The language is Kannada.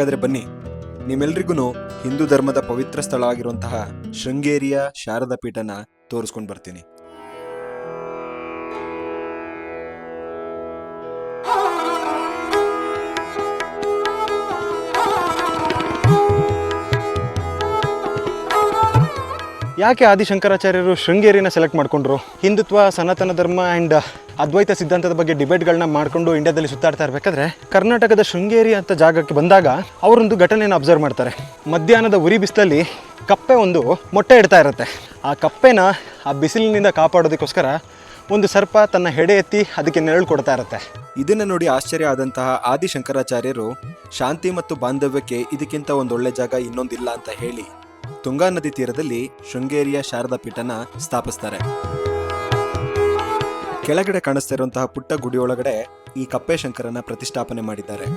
ಹಾಗಾದ್ರೆ ಬನ್ನಿ, ನಿಮ್ಮೆಲ್ರಿಗೂ ಹಿಂದೂ ಧರ್ಮದ ಪವಿತ್ರ ಸ್ಥಳ ಆಗಿರುವಂತಹ ಶೃಂಗೇರಿಯ ಶಾರದಾ ಪೀಠನ ತೋರಿಸ್ಕೊಂಡು ಬರ್ತೀನಿ. ಯಾಕೆ ಆದಿಶಂಕರಾಚಾರ್ಯರು ಶೃಂಗೇರಿನ ಸೆಲೆಕ್ಟ್ ಮಾಡಿಕೊಂಡ್ರು? ಹಿಂದುತ್ವ, ಸನಾತನ ಧರ್ಮ ಆ್ಯಂಡ್ ಅದ್ವೈತ ಸಿದ್ಧಾಂತದ ಬಗ್ಗೆ ಡಿಬೇಟ್ಗಳನ್ನ ಮಾಡಿಕೊಂಡು ಇಂಡಿಯಾದಲ್ಲಿ ಸುತ್ತಾಡ್ತಾ ಇರಬೇಕಾದ್ರೆ ಕರ್ನಾಟಕದ ಶೃಂಗೇರಿ ಅಂತ ಜಾಗಕ್ಕೆ ಬಂದಾಗ ಅವರೊಂದು ಘಟನೆಯನ್ನು ಅಬ್ಸರ್ವ್ ಮಾಡ್ತಾರೆ. ಮಧ್ಯಾಹ್ನದ ಉರಿ ಬಿಸಿಲಲ್ಲಿ ಕಪ್ಪೆ ಒಂದು ಮೊಟ್ಟೆ ಇಡ್ತಾ ಇರುತ್ತೆ. ಆ ಕಪ್ಪೆನ ಆ ಬಿಸಿಲಿನಿಂದ ಕಾಪಾಡೋದಕ್ಕೋಸ್ಕರ ಒಂದು ಸರ್ಪ ತನ್ನ ಹೆಡೆ ಎತ್ತಿ ಅದಕ್ಕೆ ನೆರಳು ಕೊಡ್ತಾ ಇರುತ್ತೆ. ಇದನ್ನು ನೋಡಿ ಆಶ್ಚರ್ಯ ಆದಂತಹ ಆದಿಶಂಕರಾಚಾರ್ಯರು ಶಾಂತಿ ಮತ್ತು ಬಾಂಧವ್ಯಕ್ಕೆ ಇದಕ್ಕಿಂತ ಒಂದೊಳ್ಳೆ ಜಾಗ ಇನ್ನೊಂದಿಲ್ಲ ಅಂತ ಹೇಳಿ ತುಂಗಾ ನದಿ ತೀರದಲ್ಲಿ ಶೃಂಗೇರಿಯ ಶಾರದಾ ಪೀಠನ ಸ್ಥಾಪಿಸ್ತಾರೆ. ಕೆಳಗಡೆ ಕಾಣಿಸ್ತಾ ಇರುವಂತಹ ಪುಟ್ಟ ಗುಡಿಯೊಳಗಡೆ ಈ ಕಪ್ಪೆ ಶಂಕರನ ಪ್ರತಿಷ್ಠಾಪನೆ ಮಾಡಿದ್ದಾರೆ.